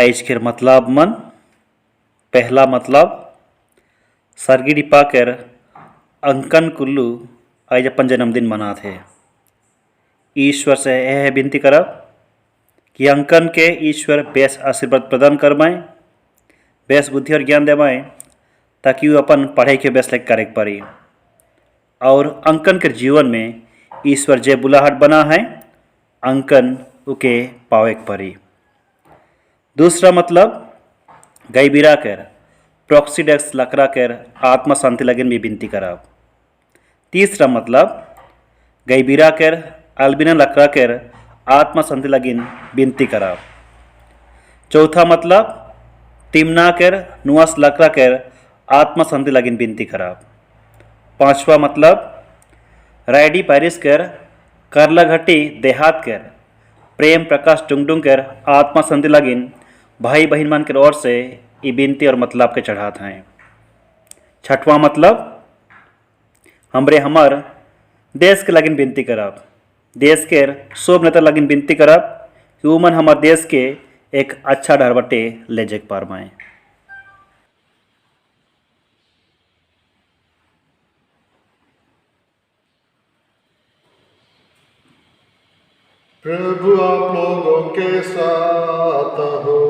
आइजकेर मतलब मन पहला मतलब सरगिड़ी पाकर अंकन कुल्लू आज अपन जन्मदिन मनाते। ईश्वर से यह विनती करब कि अंकन के ईश्वर बेस आशीर्वाद प्रदान करवाएं, बेस बुद्धि और ज्ञान देवाएं ताकि वो अपन पढ़ाई के बेस लायक करे पारी और अंकन के जीवन में ईश्वर जे बुलाहट बना है अंकन उके पावे पारी। दूसरा मतलब गई बिरा कर प्रोक्सीडेक्स लकड़ा कर आत्मा शांति लगन भी विनती करब। तीसरा मतलब गई बिरा कर अलबिना लकड़ा कर आत्मा शांति लगन विनती करब। चौथा मतलब तिमना कर नुआस लकड़ा कर आत्मा शांति लगन विनती करब। पांचवा मतलब रायडी पैरिस कर करला घटी देहात कर प्रेम प्रकाश डुंगडुंग कर आत्मा शांति लगन भाई बहन मान के ओर से ये विनती और मतलब के चढ़ाते हैं। छठवां मतलब हमरे हमार देश के लगन विनती करब, देश के सब नेता लगन विनती करब कि उमन हमार देश के एक अच्छा ढरबटे ले जाके पारवाएं। प्रभु आप लोगों के साथ हो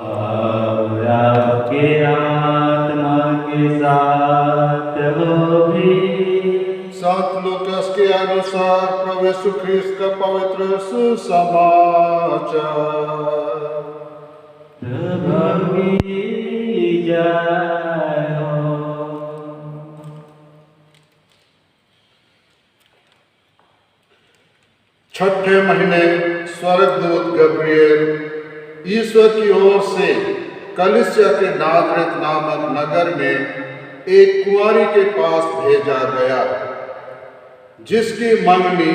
और आपके आत्मा के साथ हो भी। संत लूकास के अनुसार प्रभु यीशु ख्रीस्त का पवित्र सुसमाचार। प्रभु की जय हो। छठे महीने स्वर्गदूत गब्रिएल ईश्वर की ओर से कलिसिया के नाजरेत नामक नगर में एक कुंवारी के पास भेजा गया जिसकी मंगनी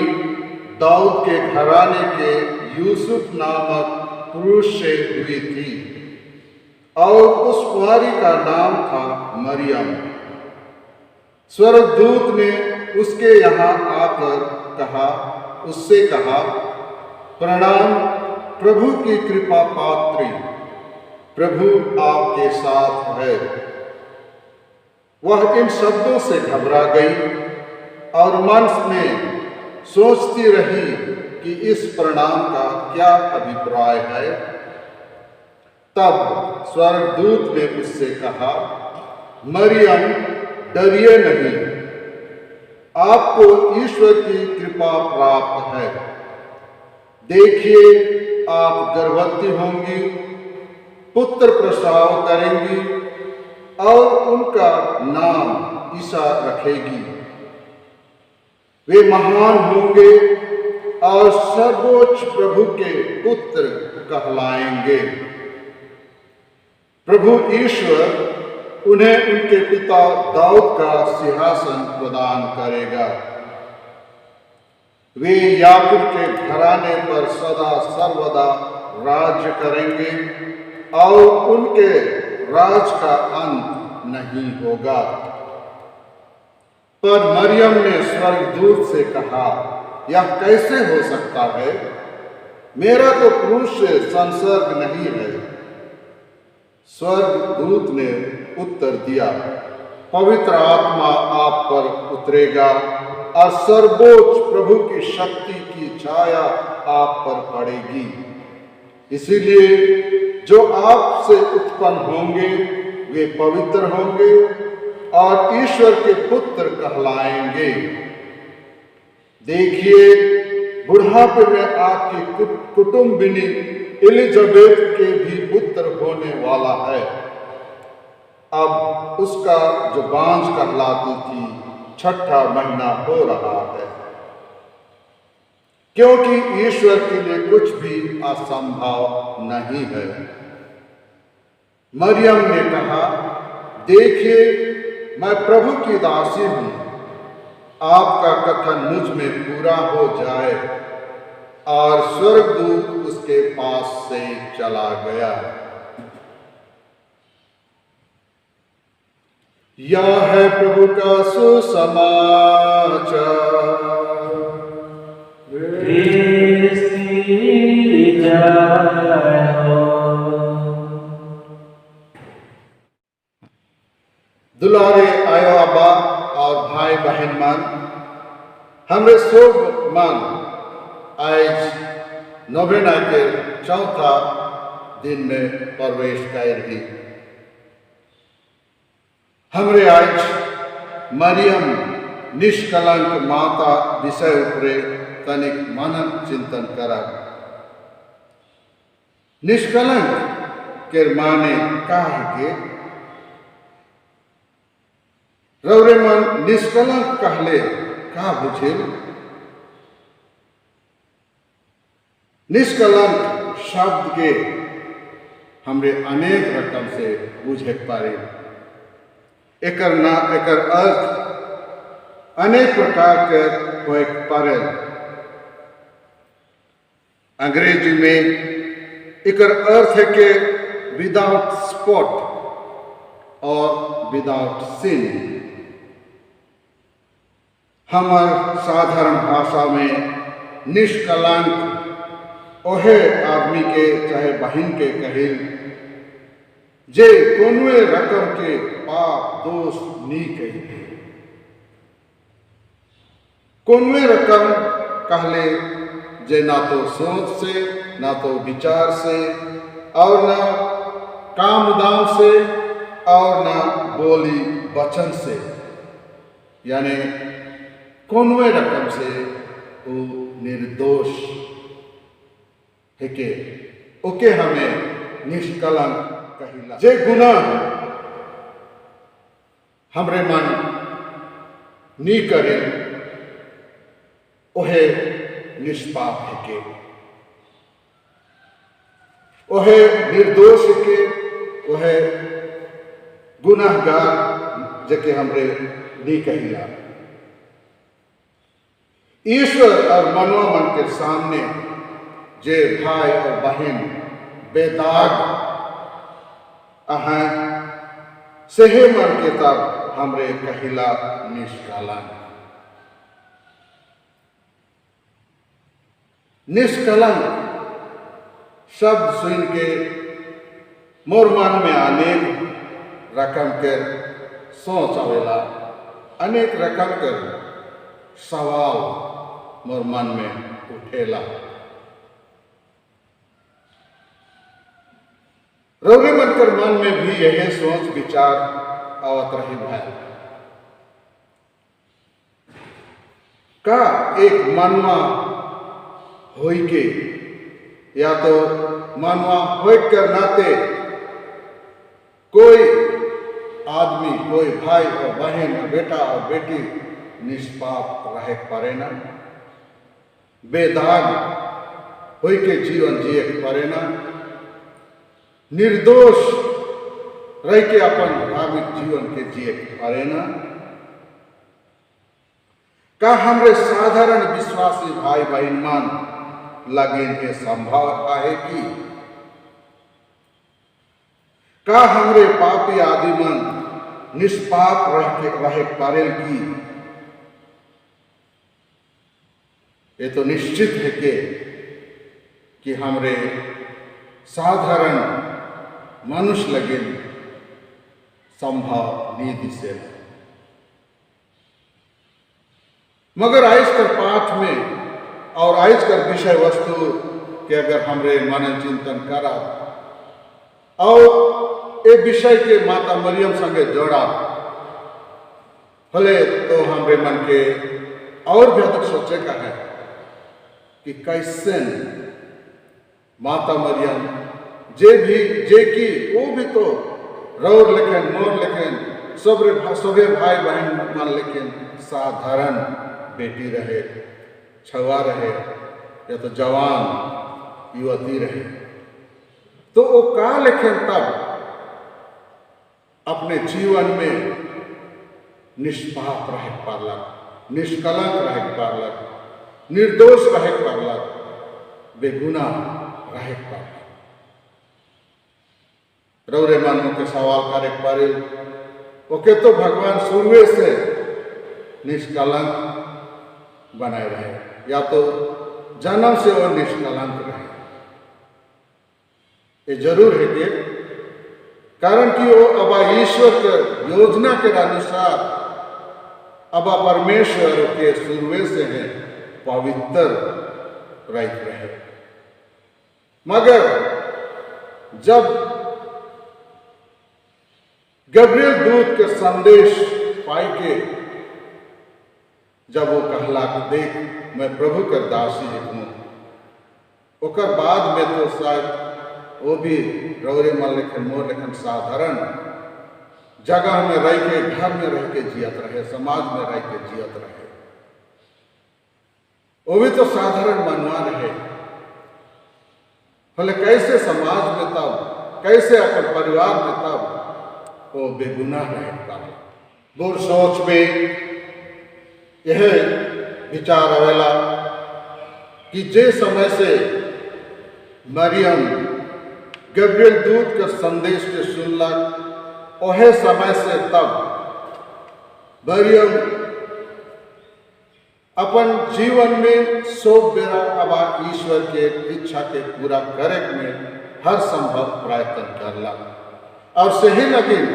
दाऊद के घराने के यूसुफ नामक पुरुष से हुई थी और उस कुंवारी का नाम था मरियम। स्वर्गदूत ने उसके यहाँ आकर उससे कहा, प्रणाम प्रभु की कृपा पात्री, प्रभु आपके साथ है। वह इन शब्दों से घबरा गई और मन में सोचती रही कि इस प्रणाम का क्या अभिप्राय है। तब स्वर्गदूत ने उससे कहा, मरियम डरिए नहीं, आपको ईश्वर की कृपा प्राप्त है। देखिए आप गर्भवती होंगी, पुत्र प्रसव करेंगी और उनका नाम ईसा रखेगी। वे महान होंगे और सर्वोच्च प्रभु के पुत्र कहलाएंगे। प्रभु ईश्वर उन्हें उनके पिता दाऊद का सिंहासन प्रदान करेगा। वे याकूब के घराने पर सदा सर्वदा राज्य करेंगे और उनके राज का अंत नहीं होगा। पर मरियम ने स्वर्गदूत से कहा, यह कैसे हो सकता है? मेरा तो पुरुष से संसर्ग नहीं है। स्वर्गदूत ने उत्तर दिया, पवित्र आत्मा आप पर उतरेगा और सर्वोच्च प्रभु की शक्ति की छाया आप पर पड़ेगी। इसीलिए जो आपसे उत्पन्न होंगे वे पवित्र होंगे और ईश्वर के पुत्र कहलाएंगे। देखिए बुढ़ापे में आपकी कुटुंबिनी एलिजाबेथ के भी पुत्र होने वाला है। अब उसका जो बांझ कहलाती थी, छठा महीना हो रहा है, क्योंकि ईश्वर के लिए कुछ भी असंभव नहीं है। मरियम ने कहा, देखिए मैं प्रभु की दासी हूं, आपका कथन मुझ में पूरा हो जाए। और स्वर्गदूत उसके पास से चला गया। यह है प्रभु का सुसमाचार। ख्रीस्त की जय जय हो। दुलारे आयो अब्बा और भाई बहन मन, हमरे सब मन आज नोवेना के चौथा दिन में प्रवेश कर रही। हमरे आज मरियम निष्कलंक माता विषय उपरे तनिक मनन चिंतन करा। निष्कलंक के माने का है के रौरे मन निष्कलंक कहले का बुझिल? निष्कलंक शब्द के हमरे अनेक रकम से बुझे पारे। एकर अर्थ अनेक प्रकार के होए पारे। अंग्रेजी में एकर अर्थ है कि विदाउट स्पॉट और विदाउट सिन। हमार साधारण भाषा में निष्कलंक ओहे आदमी के चाहे बहन के कहिल जे कोनवे रकम के पाप दोष नी कही। कोनवे रकम कहले जे ना तो सोच से, ना तो विचार से, और ना काम दाम से, और ना बोली वचन से, यानी कोनवे रकम से वो निर्दोष है के ओके हमें निष्कलंक कहिला। जे गुनाह हमरे मन नी करे ओहे निष्पाप है के, ओहे निर्दोष है के, ओहे गुनाहगार जके हमरे नी कहिला। ईश्वर और मनवा मन के सामने जे भाई और बहन बेदाग अहं सेहे मन के तब हमरे कहिला निष्कलंक। निष्कलंक शब्द सुन के मोर मन में अनेक रकम के सोच आवेला, अनेक रकम के सवाल मोर मन में उठेला। रौरे मन कर मन में भी यही सोच विचार आवत रही भाई। का एक मनवा होई के या तो मनवा होई कर नाते कोई आदमी, कोई भाई और बहन और बेटा और बेटी निष्पाप रहे पारे ना, बेदाग होई के जीवन जिए पारे ना, निर्दोष रह के अपन धार्मिक जीवन के जिए पारे ना। का हमरे साधारण विश्वासी भाई बहन मन लगिन के संभव है कि का हमरे पापी आदि मन निष्पाप रहे पारेल की? ये तो निश्चित है कि हमरे साधारण मनुष्य लगे संभव नहीं दिसे। मगर आज कर पाठ में और आज कर विषय वस्तु के अगर हमरे मनन चिंतन करा और ये विषय के माता मरियम संगे जोड़ा भले तो हमरे मन के और भी अधिक सोचे का है कि कैसे माता मरियम जे की वो भी तो रौर लेकिन मोर लेकिन सबे भाई बहन मन लेकिन साधारण बेटी रहे, छवा रहे या तो जवान युवती रहे, तो वो का लेकिन तब अपने जीवन में निष्पाप रह पारलक, निष्कलंक रह पारलक, निर्दोष रह पारलक, बेगुनाह रह पारलक। रौरे मन के सवाल करे पारे ओके तो भगवान शुरुए से निष्कलंक बनाए रहे या तो जन्म से वो निष्कलंक रहे। ये जरूर है कि कारण कि वो अब ईश्वर के योजना के अनुसार अब परमेश्वर के शुरुए से है पवित्र रहते रहे। मगर जब गब्रियल दूत के संदेश पाई के जब वो कहला कि देख मैं प्रभु का दासी हूँ, ओकर बाद में तो शायद वो भी रौरे मन लेखन मोर लेखन साधारण जगह में रह के, घर में रह के जियत रहे, समाज में रह के जियत रहे। वो भी तो साधारण मनवा रहे, बोले कैसे समाज में तब, कैसे अपन परिवार में तब वो बेगुनाह रहे। दूर सोच में यह विचार आवेला कि जे समय से मरियम गब्रियल दूत के संदेश के सुनलक, ओहे समय से तब मरियम अपन जीवन में सब बेरा अब ईश्वर के इच्छा के पूरा करे में हर संभव प्रयत्न करला और सही लगिन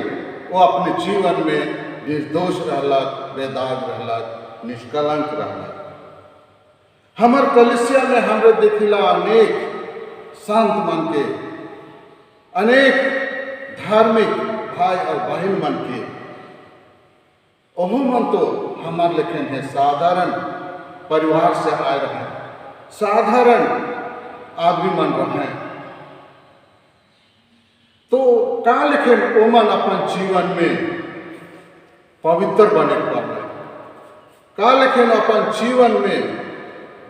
वो अपने जीवन में निर्दोष रहलक, बेदाग रहलक, निष्कलंक रहलक। हमर कलिसिया में हमरे देखिला अनेक संत मन के, अनेक धार्मिक भाई और बहन मन के, ओहो मन तो हमार लेखन है साधारण परिवार से आए रहे, साधारण आदमी मन रहे, तो का लेखन ओमन अपन जीवन में पवित्र बने पड़ रहे, का लेखन अपन जीवन में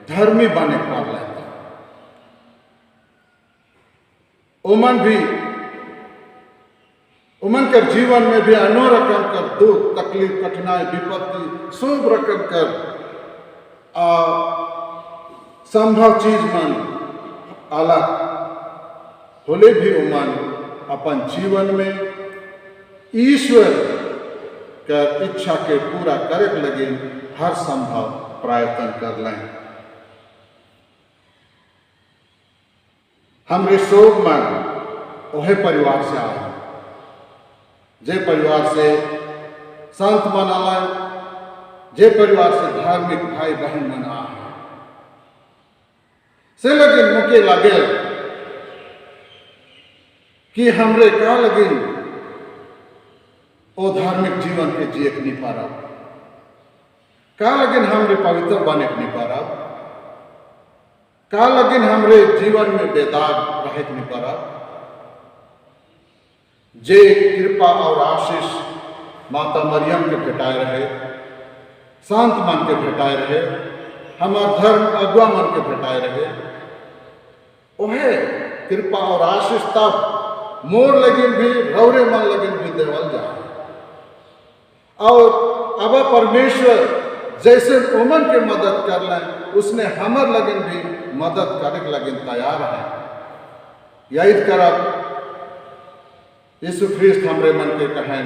धर्मी बने पड़ रहे। उमन के जीवन में भी अनो रकम कर दुख, तकलीफ, कठिनाई, विपत्ति सब रकम कर संभव चीज मन अलग होले भी उमन अपन जीवन में ईश्वर के इच्छा के पूरा करे लगे हर संभव प्रयत्न कर लें। हमरे सब मन ओहे परिवार से आए, जे परिवार से संत मन आए, जे परिवार से धार्मिक भाई बहन मन आए से लगिन मुके लगे कि हमरे का लगिन ओ धार्मिक जीवन के जियक नहीं पारब, का लगिन हमरे पवित्र बने नहीं पारब, का लगिन हमरे जीवन में बेदाग रहे नहीं पारब। जे कृपा और आशीष माता मरियम के भेटाए रहे, संत मन के भेटाए रहे, हमार धर्म अगुआ मन के भेटाए रहे, ओहे कृपा और आशीष तब मोर लगिन भी रौरे मन लगिन भी देवल जाए। और अब परमेश्वर जैसे उमन के मदद कर लें, उसने हमर लगिन भी मदद करे लगिन तैयार है। याद करब यीशु ख्रिस्त हमरे मन के कहें,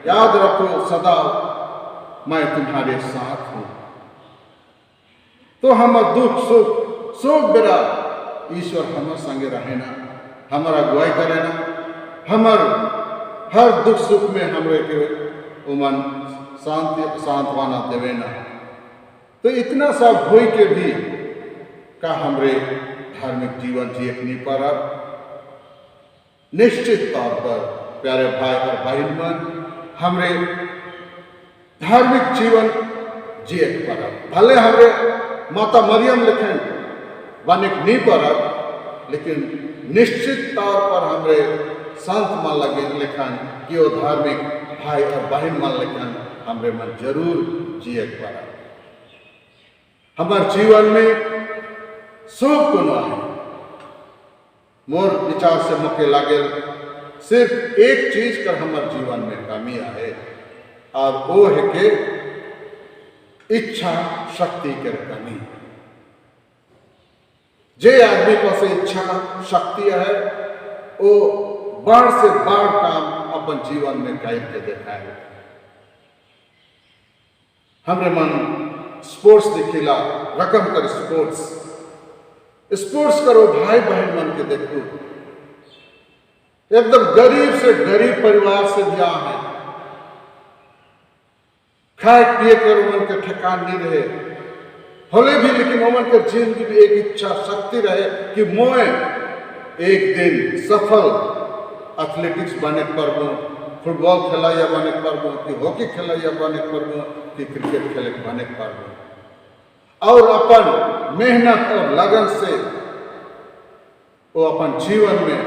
याद रखो सदा मैं तुम्हारे साथ हूं। तो हमर दुख सुख सब बेरा ईश्वर हमर संगे रहे ना, हमारा अगुवाई करे ना, हमर हर दुख सुख में हमरे के उमन शांति सांत्वना देवे ना। तो इतना सब होई के भी का हमरे धार्मिक जीवन जिए नहीं पारब। निश्चित तौर पर प्यारे भाई और बहन मन हमरे धार्मिक जीवन जिए पारब। भले हमरे माता मरियम लेखन बने नहीं पारब, लेकिन निश्चित तौर पर हमरे संत मन लगे लेखन कि वो धार्मिक भाई और बहन मन लेखन हमरे मन जरूर जिए पारब। हमारे जीवन में सब को है। मोर विचार से मुके लागे सिर्फ एक चीज कर हमारे जीवन में कमी आए, और वो है कि इच्छा शक्ति के कमी। जे आदमी पास इच्छा शक्ति है, वो बड़ से बड़ काम अपन जीवन में करके दिखाए। हमरे मन स्पोर्ट्स दिखिला, रकम कर स्पोर्ट्स करो भाई बहन मन के देखो, एकदम गरीब से गरीब परिवार से भी आए हैं। खाए पिए कर उमन के ठिकान नहीं रहे होले भी, लेकिन उमन के जिंदगी भी एक इच्छा शक्ति रहे कि मोए एक दिन सफल एथलेटिक्स बने पारबो, फुटबॉल खिलाइया बने पारबो, कि हॉकी खिलाइया बने पारबो, कि क्रिकेट खेले बने पारबो। और अपन मेहनत और लगन से वो अपन जीवन में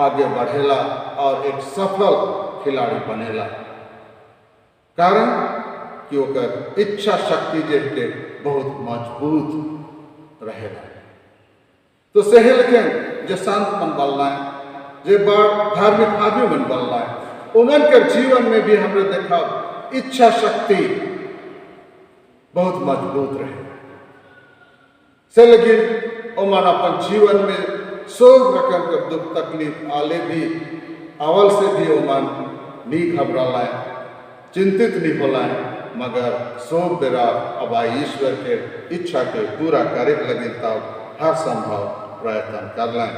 आगे बढ़ेला और एक सफल खिलाड़ी बनेला। कारण कि ओकर इच्छा शक्ति जे बहुत मजबूत रहेला। तो सही लेकिन जो संत मन बनना है, जो बड़ धार्मिक आदमी मन बनना है, उमन के जीवन में भी हमने देखा इच्छा शक्ति बहुत मजबूत रहे से, लेकिन उमन अपन जीवन में सब रकम के दुख तकलीफ आले भी अवल से भी उमन नहीं घबराला है, चिंतित नहीं होला है, मगर सब बेरा अब ईश्वर के इच्छा के पूरा करे लगे तब हर संभव प्रयत्न कर लें।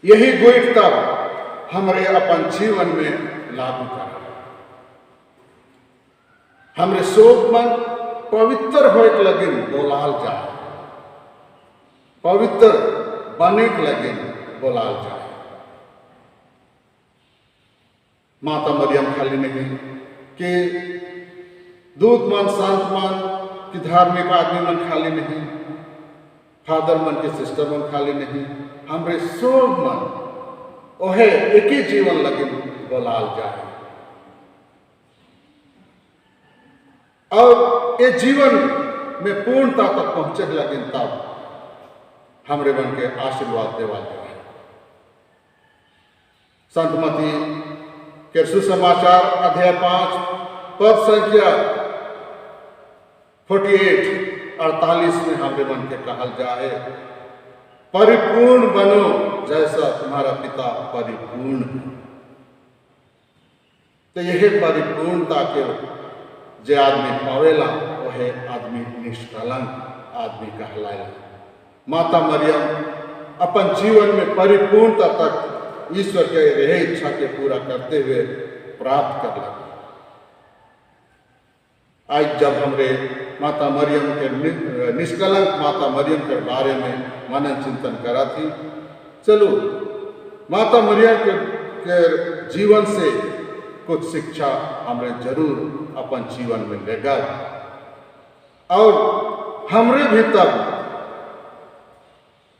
यही गुण तब हमारे अपन जीवन में लागू कर हमरे सब मन पवित्र होए लगे बोलाल जाए, पवित्र बने लगे बोलाल जाए। माता मरियम खाली नहीं कि दूत मन संत मन कि धार्मिक आदमी मन खाली नहीं, फादर मन के सिस्टर मन खाली नहीं, हमरे सब मन ओहे एक ही जीवन लगे बोलाल जाए। और ये जीवन में पूर्णता तक पहुंचे लगे तब हमरे मन के आशीर्वाद देवा जाए। संत मती के सुसमाचार अध्याय 5 पद संख्या 48 में हमरे मन के कहल जाए, परिपूर्ण बनो जैसा तुम्हारा पिता परिपूर्ण है। तो यह परिपूर्णता के जे आदमी पावेला वह आदमी निष्कलंक आदमी कहलाएला। माता मरियम अपन जीवन में परिपूर्णता तक ईश्वर के रहे इच्छा के पूरा करते हुए प्राप्त कर लगे। आज जब हमरे माता मरियम के निष्कलंक माता मरियम के बारे में मनन चिंतन करा थी, चलो माता मरियम के जीवन से कुछ शिक्षा हमरे जरूर अपन जीवन में लेगा और हमरे भी तब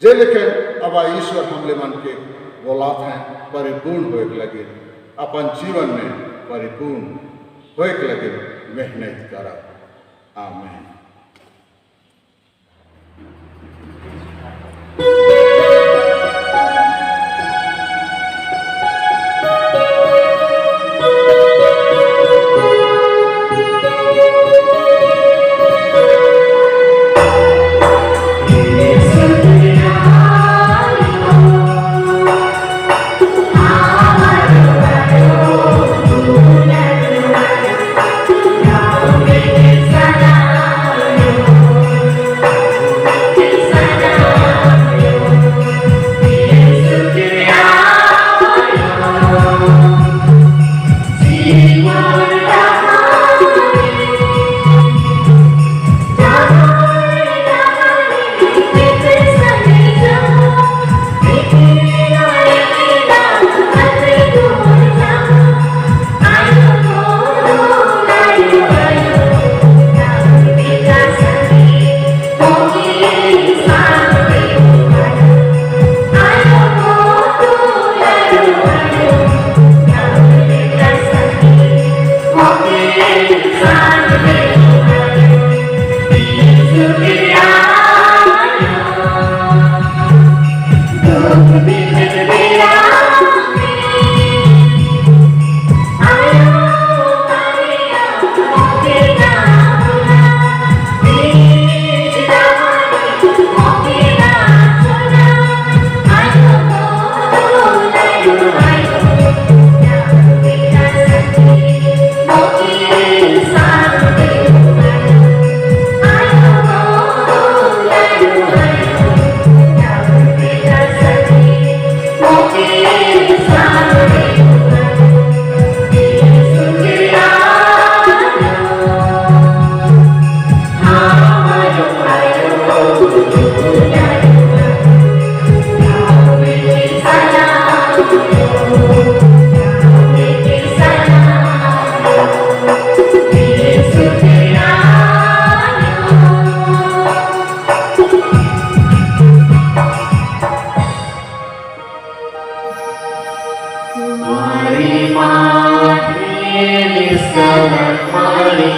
जे लेकिन अब ईश्वर हमले मन के बोलात हैं परिपूर्ण होए लगे, अपन जीवन में परिपूर्ण होए लगे मेहनत करा। आमीन। Sana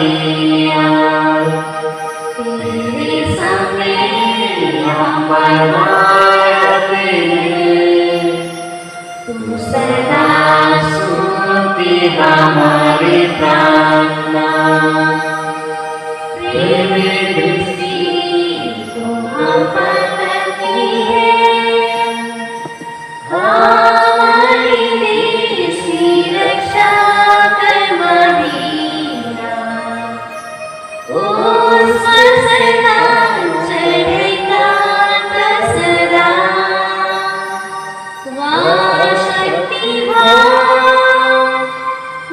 Maria, तेरे सामने हम बनाते हैं, तू सदा सुनती हमारी प्रार्थना, प्रेमी दृष्टि तू हम पर करती है, हमारी देश की रक्षा कर मरीना, उस पर सदा चढ़ेगा दसरा, वह शक्तिवान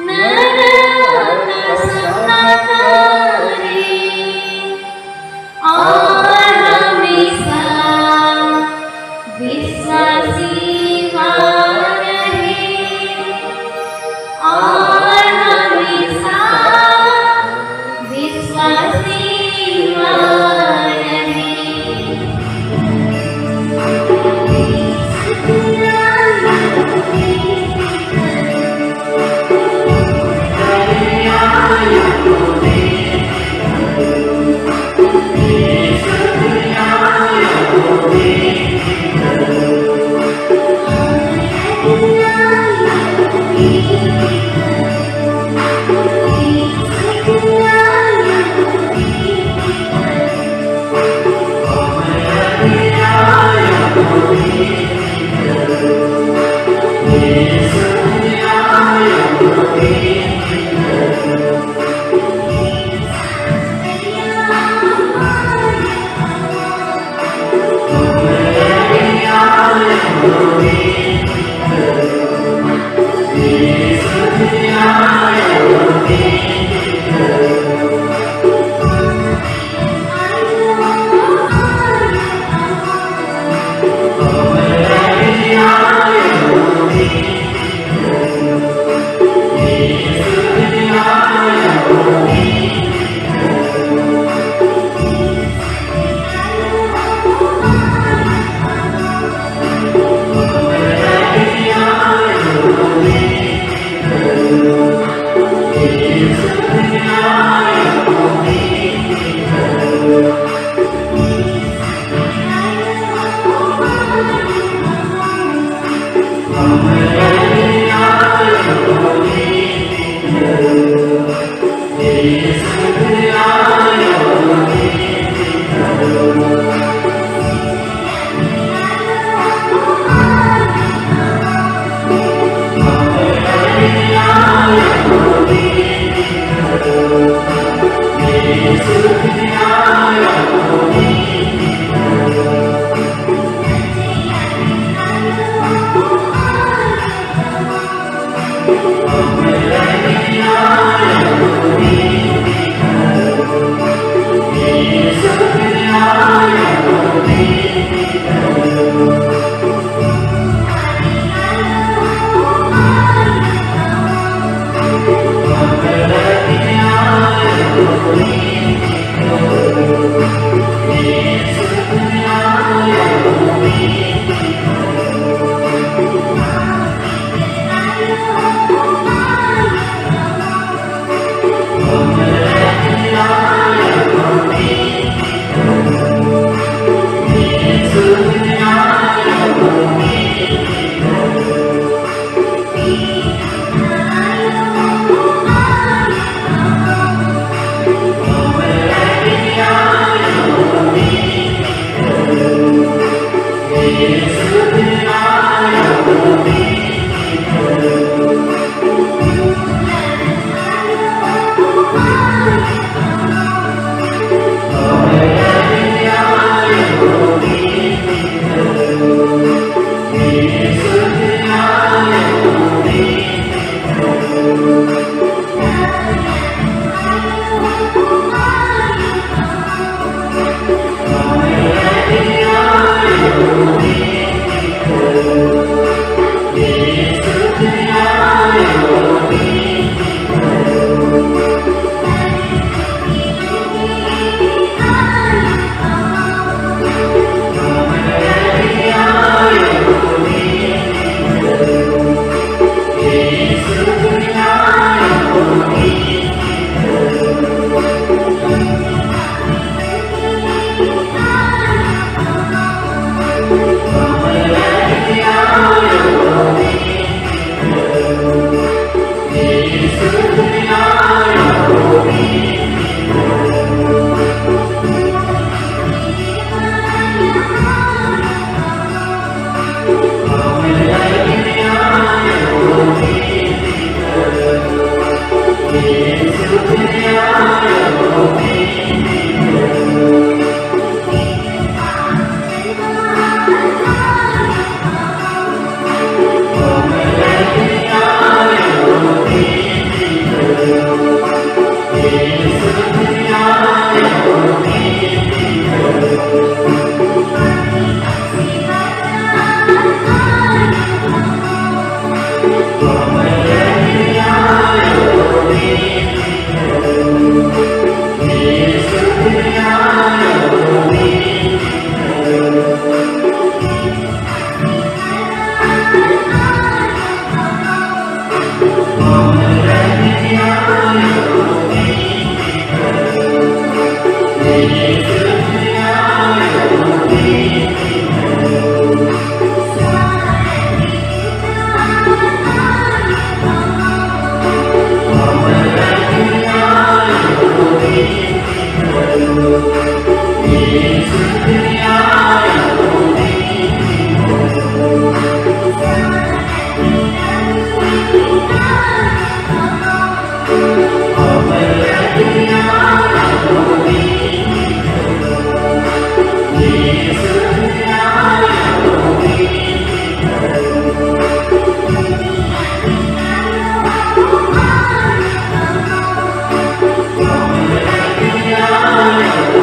नरक संहार करे, और हमेशा विश्वासी रहे, और हमेशा विश्वासी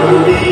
Jesus.